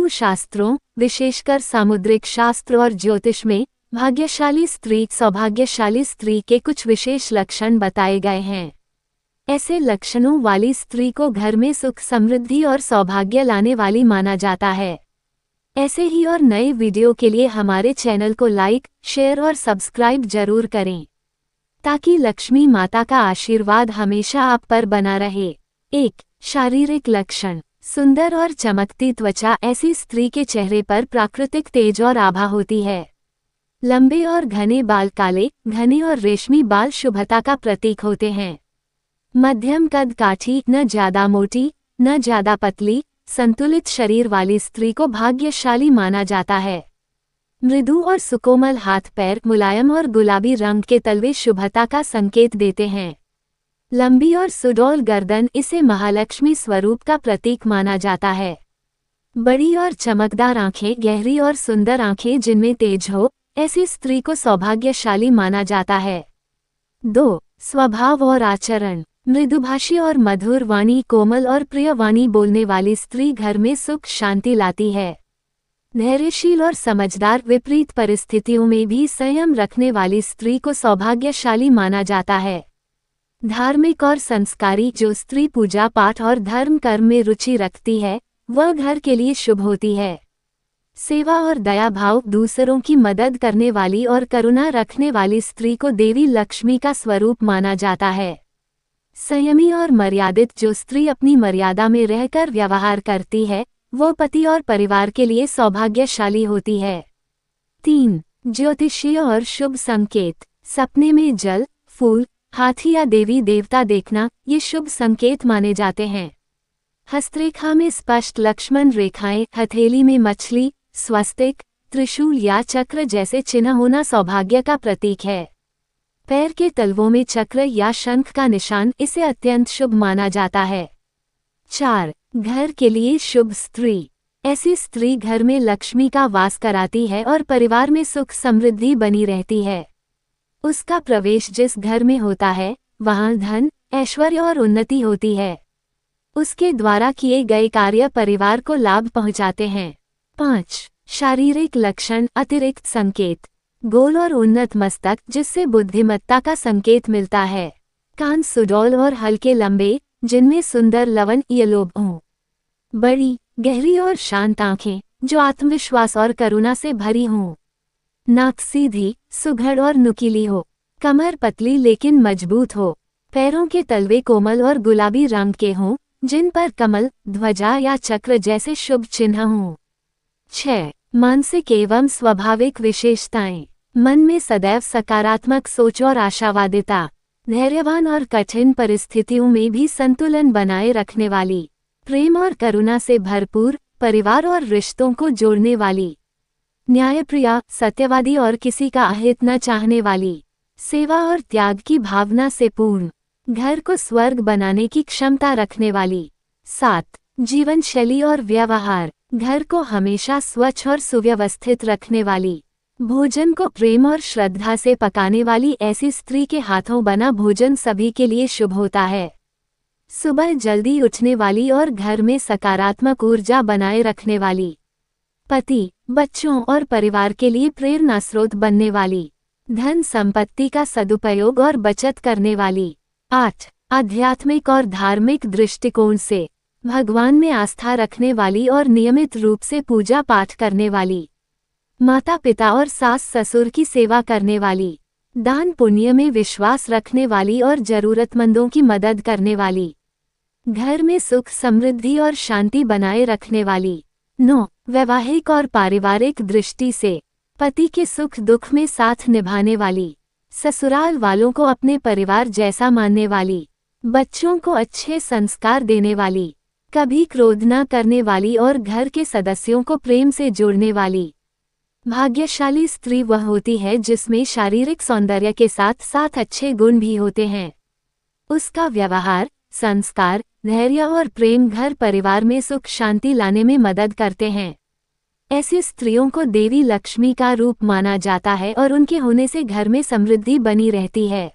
वास्तु शास्त्रों, विशेषकर सामुद्रिक शास्त्र और ज्योतिष में भाग्यशाली स्त्री, सौभाग्यशाली स्त्री के कुछ विशेष लक्षण बताए गए हैं। ऐसे लक्षणों वाली स्त्री को घर में सुख, समृद्धि और सौभाग्य लाने वाली माना जाता है। ऐसे ही और नए वीडियो के लिए हमारे चैनल को लाइक, शेयर और सब्सक्राइब जरूर करें, ताकि लक्ष्मी माता का आशीर्वाद हमेशा आप पर बना रहे। 1. शारीरिक लक्षण। सुंदर और चमकती त्वचा। ऐसी स्त्री के चेहरे पर प्राकृतिक तेज और आभा होती है। लंबे और घने बाल, काले, घने और रेशमी बाल शुभता का प्रतीक होते हैं। मध्यम कद काठी, न ज्यादा मोटी न ज्यादा पतली, संतुलित शरीर वाली स्त्री को भाग्यशाली माना जाता है। मृदु और सुकोमल हाथ पैर, मुलायम और गुलाबी रंग के तलवे शुभता का संकेत देते हैं। लंबी और सुडौल गर्दन, इसे महालक्ष्मी स्वरूप का प्रतीक माना जाता है। बड़ी और चमकदार आंखें, गहरी और सुंदर आंखें जिनमें तेज हो, ऐसी स्त्री को सौभाग्यशाली माना जाता है। 2. स्वभाव और आचरण। मृदुभाषी और मधुर वाणी, कोमल और प्रिय वाणी बोलने वाली स्त्री घर में सुख शांति लाती है। धैर्यशील और समझदार, विपरीत परिस्थितियों में भी संयम रखने वाली स्त्री को सौभाग्यशाली माना जाता है। धार्मिक और संस्कारी, जो स्त्री पूजा पाठ और धर्म कर्म में रुचि रखती है, वह घर के लिए शुभ होती है। सेवा और दया भाव, दूसरों की मदद करने वाली और करुणा रखने वाली स्त्री को देवी लक्ष्मी का स्वरूप माना जाता है। संयमी और मर्यादित, जो स्त्री अपनी मर्यादा में रहकर व्यवहार करती है, वो पति और परिवार के लिए सौभाग्यशाली होती है। 3. ज्योतिषीय और शुभ संकेत। सपने में जल, फूल, हाथी या देवी देवता देखना, ये शुभ संकेत माने जाते हैं। हस्तरेखा में स्पष्ट लक्ष्मण रेखाएं, हथेली में मछली, स्वस्तिक, त्रिशूल या चक्र जैसे चिन्ह होना सौभाग्य का प्रतीक है। पैर के तलवों में चक्र या शंख का निशान, इसे अत्यंत शुभ माना जाता है। 4. घर के लिए शुभ स्त्री। ऐसी स्त्री घर में लक्ष्मी का वास कराती है और परिवार में सुख समृद्धि बनी रहती है। उसका प्रवेश जिस घर में होता है, वहां धन, ऐश्वर्य और उन्नति होती है। उसके द्वारा किए गए कार्य परिवार को लाभ पहुंचाते हैं। 5. शारीरिक लक्षण। अतिरिक्त संकेत। गोल और उन्नत मस्तक, जिससे बुद्धिमत्ता का संकेत मिलता है। कान सुडौल और हल्के लंबे, जिनमें सुंदर लवन या लोभ हों। बड़ी, गहरी और शांत आंखें, जो आत्मविश्वास और करुणा से भरी हों। नाक सीधी, सुघड़ और नुकीली हो। कमर पतली लेकिन मजबूत हो। पैरों के तलवे कोमल और गुलाबी रंग के हों, जिन पर कमल, ध्वजा या चक्र जैसे शुभ चिन्ह हों। 6. मानसिक एवं स्वाभाविक विशेषताएं। मन में सदैव सकारात्मक सोच और आशावादिता। धैर्यवान और कठिन परिस्थितियों में भी संतुलन बनाए रखने वाली। प्रेम और करुणा से भरपूर, परिवार और रिश्तों को जोड़ने वाली। न्यायप्रिया, सत्यवादी और किसी का अहित न चाहने वाली। सेवा और त्याग की भावना से पूर्ण, घर को स्वर्ग बनाने की क्षमता रखने वाली। 7. जीवन शैली और व्यवहार। घर को हमेशा स्वच्छ और सुव्यवस्थित रखने वाली। भोजन को प्रेम और श्रद्धा से पकाने वाली ऐसी स्त्री के हाथों बना भोजन सभी के लिए शुभ होता है। सुबह जल्दी उठने वाली और घर में सकारात्मक ऊर्जा बनाए रखने वाली। पति, बच्चों और परिवार के लिए प्रेरणा स्रोत बनने वाली। धन संपत्ति का सदुपयोग और बचत करने वाली। 8. आध्यात्मिक और धार्मिक दृष्टिकोण से भगवान में आस्था रखने वाली और नियमित रूप से पूजा पाठ करने वाली। माता पिता और सास ससुर की सेवा करने वाली। दान पुण्य में विश्वास रखने वाली और जरूरतमंदों की मदद करने वाली। घर में सुख समृद्धि और शांति बनाए रखने वाली। 9. वैवाहिक और पारिवारिक दृष्टि से पति के सुख दुख में साथ निभाने वाली। ससुराल वालों को अपने परिवार जैसा मानने वाली। बच्चों को अच्छे संस्कार देने वाली। कभी क्रोध न करने वाली और घर के सदस्यों को प्रेम से जोड़ने वाली। भाग्यशाली स्त्री वह होती है जिसमें शारीरिक सौंदर्य के साथ साथ अच्छे गुण भी होते हैं। उसका व्यवहार, संस्कार, धैर्य और प्रेम घर परिवार में सुख शांति लाने में मदद करते हैं। ऐसी स्त्रियों को देवी लक्ष्मी का रूप माना जाता है और उनके होने से घर में समृद्धि बनी रहती है।